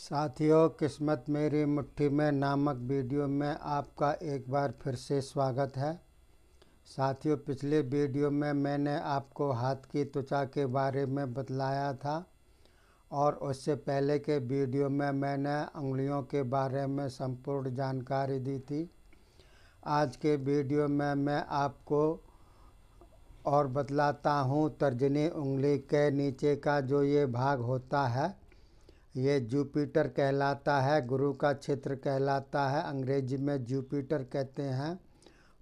साथियों, किस्मत मेरी मुट्ठी में नामक वीडियो में आपका एक बार फिर से स्वागत है। साथियों, पिछले वीडियो में मैंने आपको हाथ की त्वचा के बारे में बतलाया था और उससे पहले के वीडियो में मैंने उंगलियों के बारे में संपूर्ण जानकारी दी थी। आज के वीडियो में मैं आपको और बतलाता हूँ तर्जनी उंगली के नीचे का जो ये भाग होता है, ये जुपिटर कहलाता है, गुरु का क्षेत्र कहलाता है। अंग्रेजी में जुपिटर कहते हैं,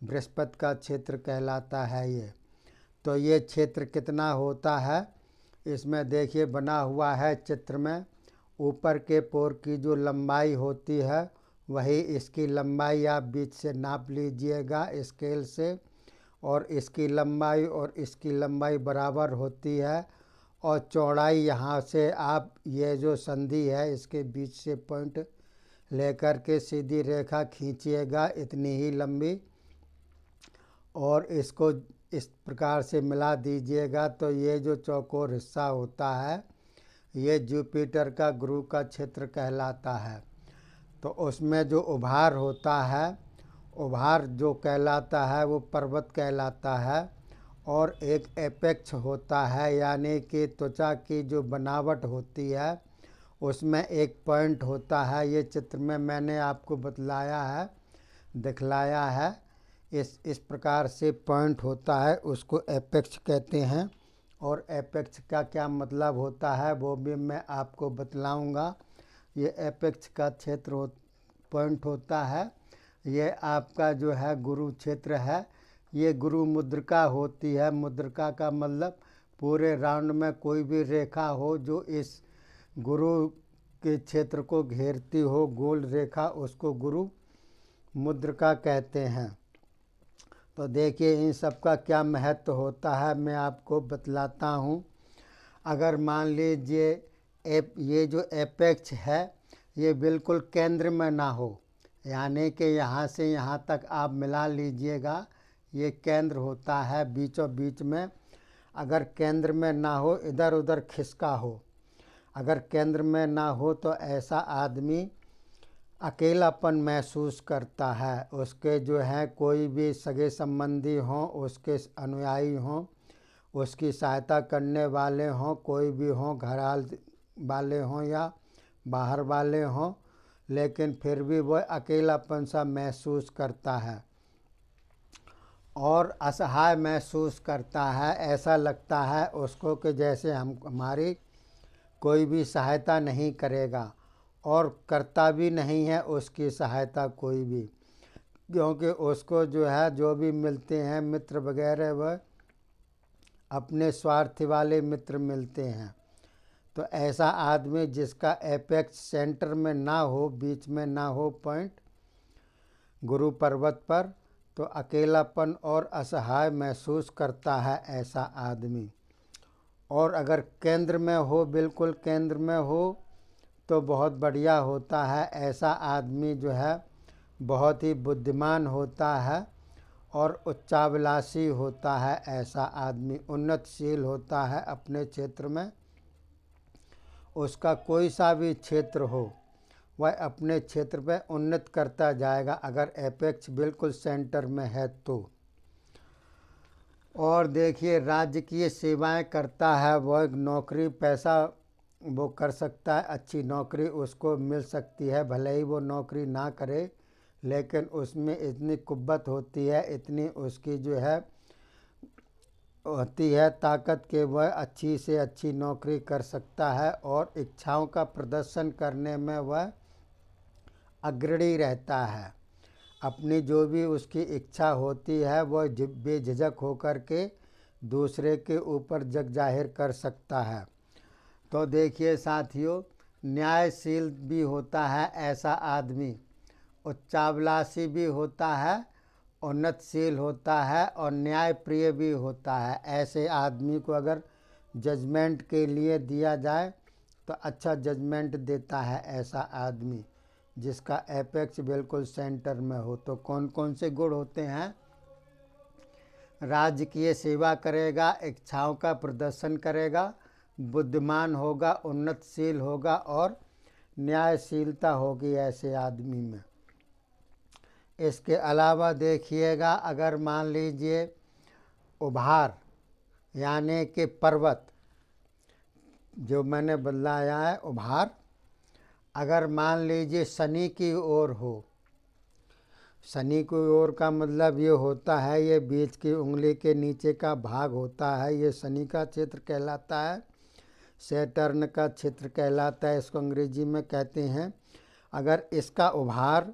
बृहस्पति का क्षेत्र कहलाता है ये। तो ये क्षेत्र कितना होता है, इसमें देखिए बना हुआ है चित्र में। ऊपर के पोर की जो लंबाई होती है वही इसकी लंबाई आप बीच से नाप लीजिएगा स्केल से, और इसकी लंबाई और इसकी लंबाई बराबर होती है। और चौड़ाई यहाँ से आप ये जो संधि है इसके बीच से पॉइंट लेकर के सीधी रेखा खींचिएगा इतनी ही लंबी, और इसको इस प्रकार से मिला दीजिएगा। तो ये जो चौकोर हिस्सा होता है ये जुपिटर का गुरु का क्षेत्र कहलाता है। तो उसमें जो उभार होता है, उभार जो कहलाता है वो पर्वत कहलाता है। और एक एपेक्स होता है, यानी कि त्वचा की जो बनावट होती है उसमें एक पॉइंट होता है। ये चित्र में मैंने आपको बतलाया है, दिखलाया है। इस प्रकार से पॉइंट होता है, उसको एपेक्स कहते हैं। और एपेक्स का क्या मतलब होता है वो भी मैं आपको बतलाऊंगा। ये एपेक्स का क्षेत्र पॉइंट होता है, ये आपका जो है गुरु क्षेत्र है। ये गुरु मुद्रिका होती है। मुद्रिका का मतलब पूरे राउंड में कोई भी रेखा हो जो इस गुरु के क्षेत्र को घेरती हो, गोल रेखा, उसको गुरु मुद्रिका कहते हैं। तो देखिए इन सब का क्या महत्व होता है मैं आपको बतलाता हूँ। अगर मान लीजिए ये जो एपेक्स है ये बिल्कुल केंद्र में ना हो, यानी कि यहाँ से यहाँ तक आप मिला लीजिएगा, ये केंद्र होता है बीचों बीच में। अगर केंद्र में ना हो, इधर उधर खिसका हो, अगर केंद्र में ना हो तो ऐसा आदमी अकेलापन महसूस करता है। उसके जो है कोई भी सगे संबंधी हों, उसके अनुयायी हों, उसकी सहायता करने वाले हों, कोई भी हों, घर वाले हों या बाहर वाले हों, लेकिन फिर भी वह अकेलापन सा महसूस करता है और असहाय महसूस करता है। ऐसा लगता है उसको कि जैसे हमारी कोई भी सहायता नहीं करेगा, और करता भी नहीं है उसकी सहायता कोई भी, क्योंकि उसको जो है जो भी मिलते हैं मित्र वगैरह वह अपने स्वार्थ वाले मित्र मिलते हैं। तो ऐसा आदमी जिसका एपेक्स सेंटर में ना हो, बीच में ना हो पॉइंट गुरु पर्वत पर, तो अकेलापन और असहाय महसूस करता है ऐसा आदमी। और अगर केंद्र में हो, बिल्कुल केंद्र में हो, तो बहुत बढ़िया होता है। ऐसा आदमी जो है बहुत ही बुद्धिमान होता है और उच्चाभिलाषी होता है। ऐसा आदमी उन्नतशील होता है अपने क्षेत्र में। उसका कोई सा भी क्षेत्र हो वह अपने क्षेत्र पर उन्नत करता जाएगा, अगर एपेक्स बिल्कुल सेंटर में है तो। और देखिए राजकीय सेवाएं करता है, वह नौकरी पैसा वो कर सकता है, अच्छी नौकरी उसको मिल सकती है। भले ही वो नौकरी ना करे, लेकिन उसमें इतनी कुव्वत होती है, इतनी उसकी जो है होती है ताकत के वह अच्छी से अच्छी नौकरी कर सकता है। और इच्छाओं का प्रदर्शन करने में वह अग्रणी रहता है। अपनी जो भी उसकी इच्छा होती है वह बेझिझक होकर के दूसरे के ऊपर जग जाहिर कर सकता है। तो देखिए साथियों, न्यायशील भी होता है ऐसा आदमी, उच्चाभिलाषी भी होता है, उन्नतशील होता है और न्याय प्रिय भी होता है। ऐसे आदमी को अगर जजमेंट के लिए दिया जाए तो अच्छा जजमेंट देता है ऐसा आदमी जिसका एपेक्स बिल्कुल सेंटर में हो। तो कौन कौन से गुण होते हैं? राजकीय सेवा करेगा, इच्छाओं का प्रदर्शन करेगा, बुद्धिमान होगा, उन्नतशील होगा और न्यायशीलता होगी ऐसे आदमी में। इसके अलावा देखिएगा, अगर मान लीजिए उभार यानी कि पर्वत जो मैंने बदलाया है उभार, अगर मान लीजिए शनि की ओर हो, शनि की ओर का मतलब ये होता है, ये बीच की उंगली के नीचे का भाग होता है, ये शनि का क्षेत्र कहलाता है, सैटर्न का क्षेत्र कहलाता है, इसको अंग्रेजी में कहते हैं। अगर इसका उभार,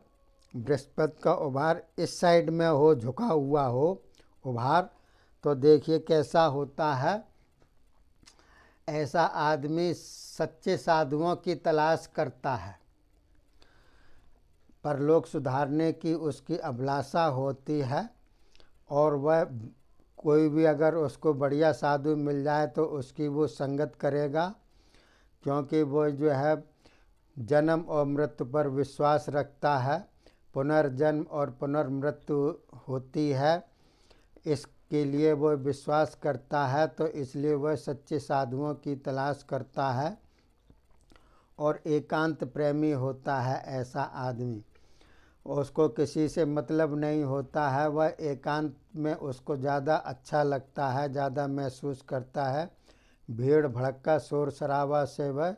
बृहस्पति का उभार इस साइड में हो, झुका हुआ हो उभार, तो देखिए कैसा होता है। ऐसा आदमी सच्चे साधुओं की तलाश करता है, परलोक सुधारने की उसकी अभिलाषा होती है, और वह कोई भी अगर उसको बढ़िया साधु मिल जाए तो उसकी वो संगत करेगा, क्योंकि वो जो है जन्म और मृत्यु पर विश्वास रखता है, पुनर्जन्म और पुनर्मृत्यु होती है, इसके लिए वो विश्वास करता है, तो इसलिए वह सच्चे साधुओं की तलाश करता है और एकांत प्रेमी होता है। ऐसा आदमी, उसको किसी से मतलब नहीं होता है, वह एकांत में उसको ज़्यादा अच्छा लगता है, ज़्यादा महसूस करता है। भीड़ भड़का शोर शराबा से वह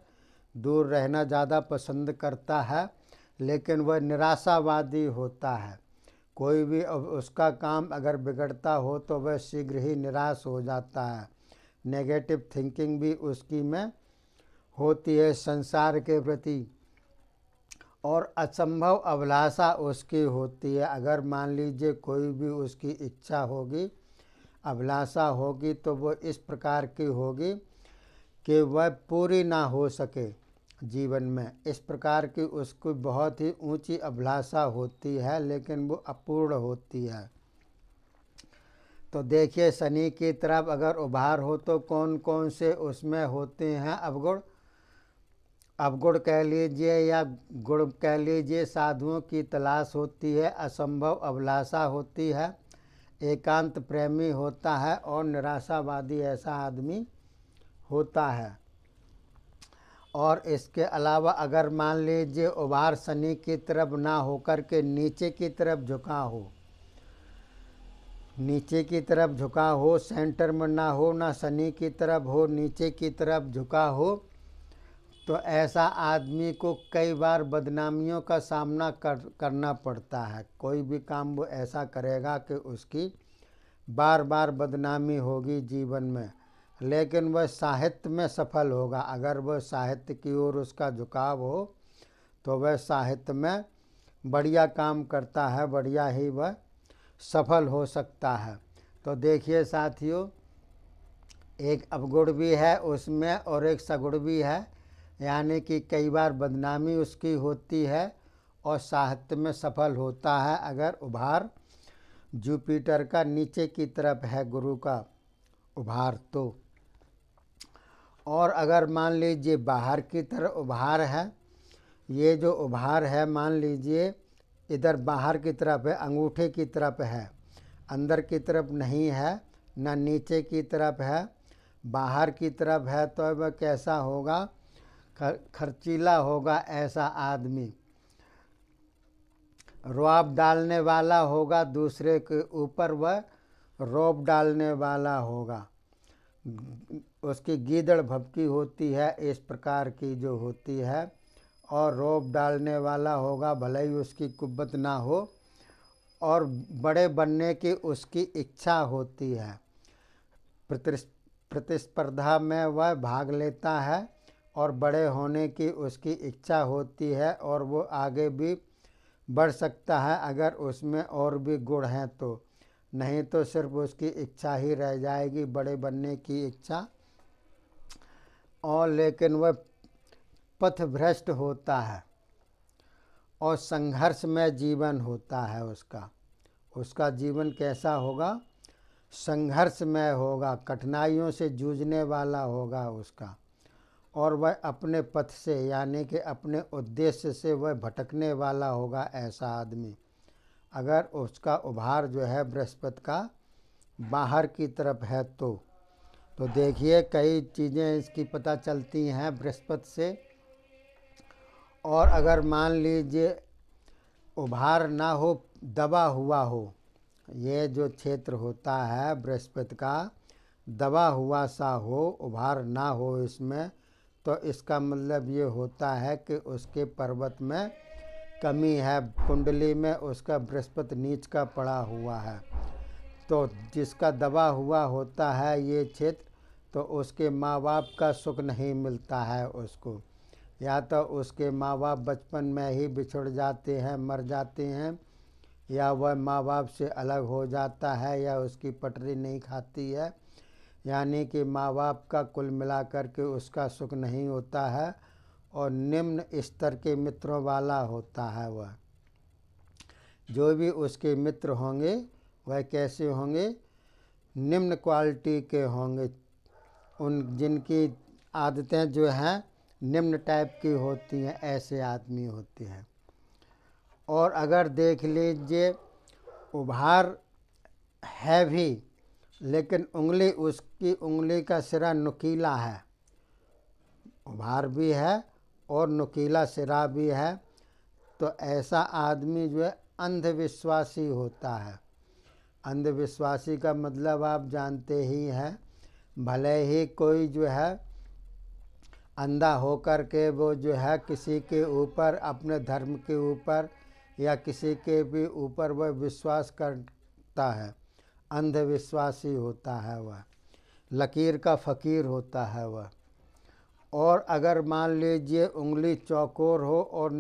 दूर रहना ज़्यादा पसंद करता है, लेकिन वह निराशावादी होता है। कोई भी उसका काम अगर बिगड़ता हो तो वह शीघ्र ही निराश हो जाता है। नेगेटिव थिंकिंग भी उसकी में होती है संसार के प्रति, और असंभव अभिलाषा उसकी होती है। अगर मान लीजिए कोई भी उसकी इच्छा होगी, अभिलाषा होगी, तो वो इस प्रकार की होगी कि वह पूरी ना हो सके जीवन में। इस प्रकार की उसको बहुत ही ऊंची अभिलाषा होती है, लेकिन वो अपूर्ण होती है। तो देखिए शनि की तरफ अगर उभार हो तो कौन कौन से उसमें होते हैं अवगुण, अवगुण कह लीजिए या गुण कह लीजिए। साधुओं की तलाश होती है, असंभव अभिलाषा होती है, एकांत प्रेमी होता है और निराशावादी ऐसा आदमी होता है। और इसके अलावा अगर मान लीजिए उभार शनि की तरफ ना होकर के नीचे की तरफ झुका हो, नीचे की तरफ झुका हो, सेंटर में ना हो, ना शनि की तरफ हो, नीचे की तरफ झुका हो, तो ऐसा आदमी को कई बार बदनामियों का सामना करना पड़ता है। कोई भी काम वो ऐसा करेगा कि उसकी बार बार बदनामी होगी जीवन में, लेकिन वह साहित्य में सफल होगा। अगर वह साहित्य की ओर उसका झुकाव हो तो वह साहित्य में बढ़िया काम करता है, बढ़िया ही वह सफल हो सकता है। तो देखिए साथियों, एक अवगुण भी है उसमें और एक सगुण भी है, यानी कि कई बार बदनामी उसकी होती है और साहित्य में सफल होता है अगर उभार जुपिटर का नीचे की तरफ है, गुरु का उभार तो। और अगर मान लीजिए बाहर की तरफ उभार है, ये जो उभार है मान लीजिए इधर बाहर की तरफ है, अंगूठे की तरफ है, अंदर की तरफ नहीं है, ना नीचे की तरफ है, बाहर की तरफ है, तो वह कैसा होगा, खर्चीला होगा ऐसा आदमी, रौब डालने वाला होगा, दूसरे के ऊपर वह रौब डालने वाला होगा, उसकी गीदड़ भभकी होती है इस प्रकार की जो होती है, और रौब डालने वाला होगा, भले ही उसकी कुव्वत ना हो, और बड़े बनने की उसकी इच्छा होती है। प्रतिस्पर्धा में वह भाग लेता है और बड़े होने की उसकी इच्छा होती है, और वो आगे भी बढ़ सकता है अगर उसमें और भी गुण हैं तो, नहीं तो सिर्फ उसकी इच्छा ही रह जाएगी, बड़े बनने की इच्छा। और लेकिन वह पथभ्रष्ट होता है और संघर्ष में जीवन होता है उसका जीवन कैसा होगा, संघर्ष में होगा, कठिनाइयों से जूझने वाला होगा उसका, और वह अपने पथ से यानी कि अपने उद्देश्य से वह भटकने वाला होगा ऐसा आदमी, अगर उसका उभार जो है बृहस्पति का बाहर की तरफ है तो। देखिए कई चीज़ें इसकी पता चलती हैं बृहस्पति से। और अगर मान लीजिए उभार ना हो, दबा हुआ हो, ये जो क्षेत्र होता है बृहस्पति का दबा हुआ सा हो, उभार ना हो इसमें, तो इसका मतलब ये होता है कि उसके पर्वत में कमी है, कुंडली में उसका बृहस्पति नीच का पड़ा हुआ है। तो जिसका दबा हुआ होता है ये क्षेत्र, तो उसके माँ बाप का सुख नहीं मिलता है उसको, या तो उसके माँ बाप बचपन में ही बिछड़ जाते हैं, मर जाते हैं, या वह माँ बाप से अलग हो जाता है, या उसकी पटरी नहीं खाती है, यानी कि माँ बाप का कुल मिलाकर के उसका सुख नहीं होता है और निम्न स्तर के मित्रों वाला होता है। वह जो भी उसके मित्र होंगे वह कैसे होंगे, निम्न क्वालिटी के होंगे, उन जिनकी आदतें जो हैं निम्न टाइप की होती हैं, ऐसे आदमी होते हैं। और अगर देख लीजिए उभार है भी, लेकिन उंगली, उसकी उंगली का सिरा नुकीला है, उभार भी है और नुकीला सिरा भी है, तो ऐसा आदमी जो है अंधविश्वासी होता है। अंधविश्वासी का मतलब आप जानते ही हैं, भले ही कोई जो है अंधा होकर के वो जो है किसी के ऊपर, अपने धर्म के ऊपर या किसी के भी ऊपर वह विश्वास करता है, अंधविश्वासी होता है वह, लकीर का फ़कीर होता है वह। और अगर मान लीजिए उंगली चौकोर हो और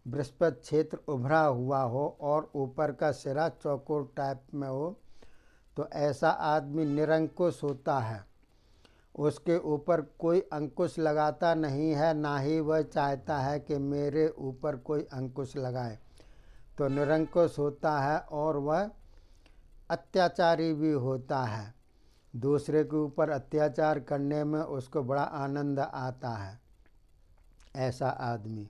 बृहस्पति क्षेत्र उभरा हुआ हो और ऊपर का सिरा चौकोर टाइप में हो, तो ऐसा आदमी निरंकुश होता है, उसके ऊपर कोई अंकुश लगाता नहीं है, ना ही वह चाहता है कि मेरे ऊपर कोई अंकुश लगाए। तो निरंकुश होता है और वह अत्याचारी भी होता है, दूसरे के ऊपर अत्याचार करने में उसको बड़ा आनंद आता है। ऐसा आदमी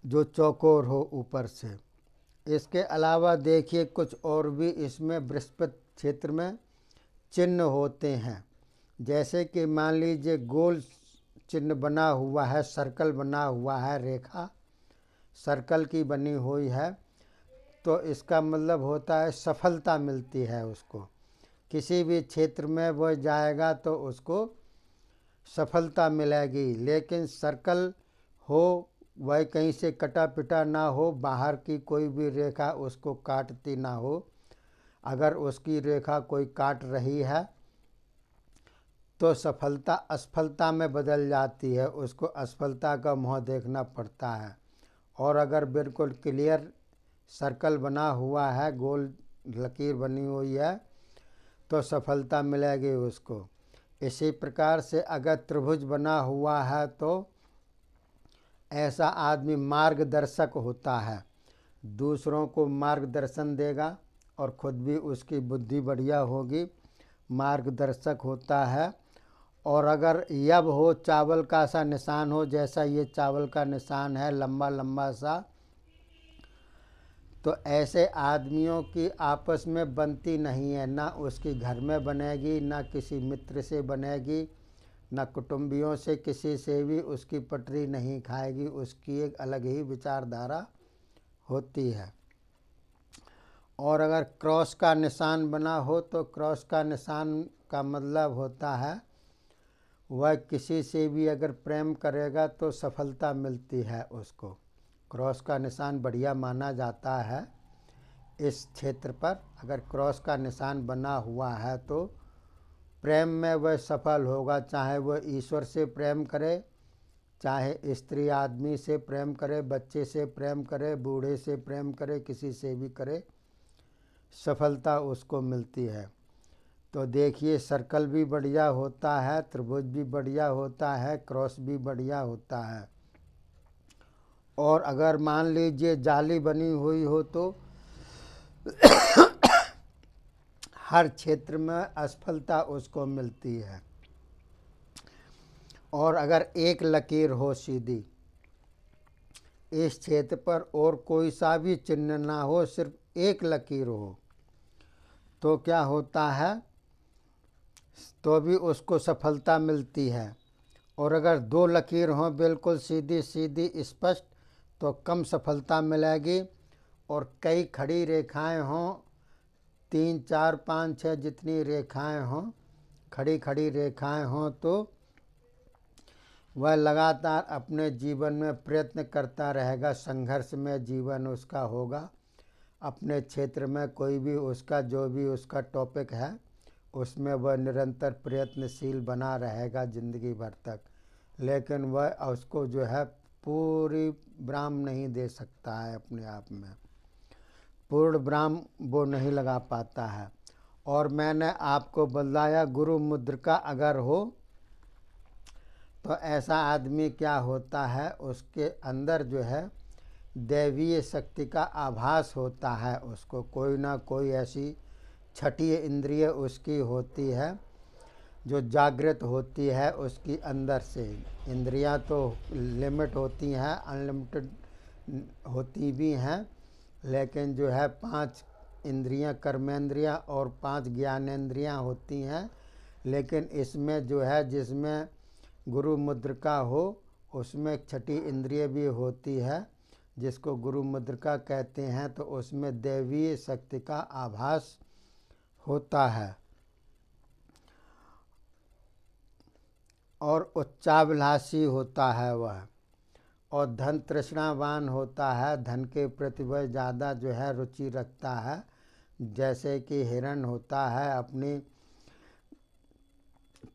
जो चौकोर हो ऊपर से। इसके अलावा देखिए कुछ और भी इसमें बृहस्पति क्षेत्र में चिन्ह होते हैं, जैसे कि मान लीजिए गोल चिन्ह बना हुआ है, सर्कल बना हुआ है, रेखा सर्कल की बनी हुई है, तो इसका मतलब होता है सफलता मिलती है उसको, किसी भी क्षेत्र में वो जाएगा तो उसको सफलता मिलेगी। लेकिन सर्कल हो, वह कहीं से कटा पिटा ना हो, बाहर की कोई भी रेखा उसको काटती ना हो। अगर उसकी रेखा कोई काट रही है तो सफलता असफलता में बदल जाती है, उसको असफलता का मुँह देखना पड़ता है। और अगर बिल्कुल क्लियर सर्कल बना हुआ है, गोल लकीर बनी हुई है, तो सफलता मिलेगी उसको। इसी प्रकार से अगर त्रिभुज बना हुआ है तो ऐसा आदमी मार्गदर्शक होता है, दूसरों को मार्गदर्शन देगा और खुद भी उसकी बुद्धि बढ़िया होगी, मार्गदर्शक होता है। और अगर यब हो, चावल का सा निशान हो, जैसा ये चावल का निशान है लंबा लंबा सा, तो ऐसे आदमियों की आपस में बनती नहीं है, ना उसकी घर में बनेगी, ना किसी मित्र से बनेगी, ना कुटुंबियों से, किसी से भी उसकी पटरी नहीं खाएगी, उसकी एक अलग ही विचारधारा होती है। और अगर क्रॉस का निशान बना हो, तो क्रॉस का निशान का मतलब होता है वह किसी से भी अगर प्रेम करेगा तो सफलता मिलती है उसको। क्रॉस का निशान बढ़िया माना जाता है इस क्षेत्र पर। अगर क्रॉस का निशान बना हुआ है तो प्रेम में वह सफल होगा, चाहे वह ईश्वर से प्रेम करे, चाहे स्त्री आदमी से प्रेम करे, बच्चे से प्रेम करे, बूढ़े से प्रेम करे, किसी से भी करे, सफलता उसको मिलती है। तो देखिए सर्कल भी बढ़िया होता है, त्रिभुज भी बढ़िया होता है, क्रॉस भी बढ़िया होता है। और अगर मान लीजिए जाली बनी हुई हो तो हर क्षेत्र में असफलता उसको मिलती है। और अगर एक लकीर हो सीधी इस क्षेत्र पर और कोई सा भी चिन्ह ना हो, सिर्फ एक लकीर हो, तो क्या होता है, तो भी उसको सफलता मिलती है। और अगर 2 लकीर हों बिल्कुल सीधी सीधी स्पष्ट तो कम सफलता मिलेगी। और कई खड़ी रेखाएं हों 3, 4, 5, 6 जितनी रेखाएं हों, खड़ी खड़ी रेखाएं हों, तो वह लगातार अपने जीवन में प्रयत्न करता रहेगा। संघर्ष में जीवन उसका होगा। अपने क्षेत्र में कोई भी उसका जो भी उसका टॉपिक है उसमें वह निरंतर प्रयत्नशील बना रहेगा ज़िंदगी भर तक। लेकिन वह उसको जो है पूरी विराम नहीं दे सकता है, अपने आप में पूर्ण विराम वो नहीं लगा पाता है। और मैंने आपको बताया गुरु मुद्रिका अगर हो तो ऐसा आदमी क्या होता है, उसके अंदर जो है दैवीय शक्ति का आभास होता है। उसको कोई ना कोई ऐसी छठी इंद्रिय उसकी होती है जो जागृत होती है उसकी अंदर से। इंद्रियां तो लिमिट होती हैं, अनलिमिटेड होती भी हैं, लेकिन जो है 5 इंद्रियां कर्मेंद्रियां और 5 ज्ञानेंद्रियां होती हैं। लेकिन इसमें जो है जिसमें गुरु मुद्रिका हो उसमें छठी इंद्रिय भी होती है, जिसको गुरु मुद्रिका कहते हैं। तो उसमें दैवीय शक्ति का आभास होता है और उच्चाभिलाषी होता है वह, और धन तृष्णावान होता है। धन के प्रति वह ज़्यादा जो है रुचि रखता है। जैसे कि हिरण होता है, अपनी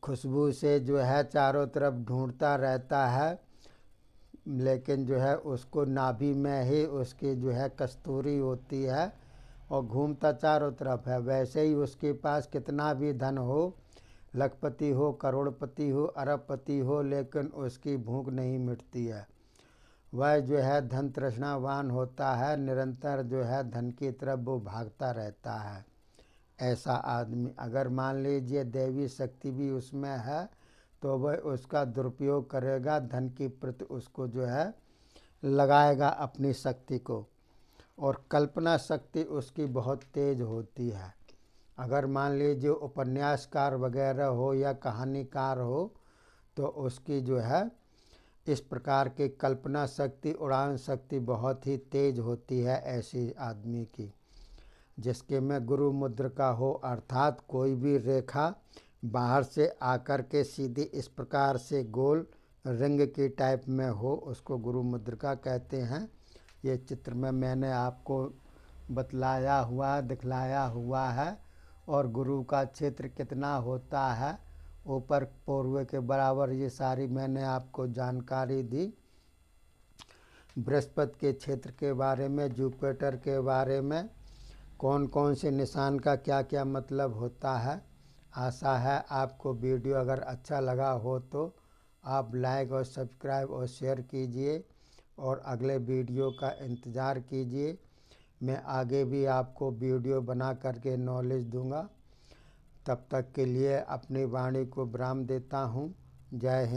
खुशबू से जो है चारों तरफ ढूंढता रहता है, लेकिन जो है उसको नाभि में ही उसकी जो है कस्तूरी होती है और घूमता चारों तरफ है। वैसे ही उसके पास कितना भी धन हो, लखपति हो, करोड़पति हो, अरबपति हो, लेकिन उसकी भूख नहीं मिटती है। वह जो है धन तृष्णावान होता है, निरंतर जो है धन की तरफ वो भागता रहता है। ऐसा आदमी अगर मान लीजिए दैवी शक्ति भी उसमें है तो वह उसका दुरुपयोग करेगा, धन की प्रति उसको जो है लगाएगा अपनी शक्ति को। और कल्पना शक्ति उसकी बहुत तेज होती है। अगर मान लीजिए उपन्यासकार वगैरह हो या कहानीकार हो तो उसकी जो है इस प्रकार की कल्पना शक्ति, उड़ान शक्ति बहुत ही तेज होती है ऐसी आदमी की, जिसके में गुरु मुद्रिका हो। अर्थात कोई भी रेखा बाहर से आकर के सीधी इस प्रकार से गोल रिंग की टाइप में हो, उसको गुरु मुद्रिका कहते हैं। ये चित्र में मैंने आपको बतलाया हुआ, दिखलाया हुआ है। और गुरु का क्षेत्र कितना होता है, ऊपर पूर्व के बराबर, ये सारी मैंने आपको जानकारी दी। बृहस्पति के क्षेत्र के बारे में, जुपिटर के बारे में, कौन कौन से निशान का क्या क्या मतलब होता है। आशा है आपको वीडियो अगर अच्छा लगा हो तो आप लाइक और सब्सक्राइब और शेयर कीजिए और अगले वीडियो का इंतज़ार कीजिए। मैं आगे भी आपको वीडियो बना करके नॉलेज दूंगा। तब तक के लिए अपनी वाणी को विराम देता हूँ। जय हिंद।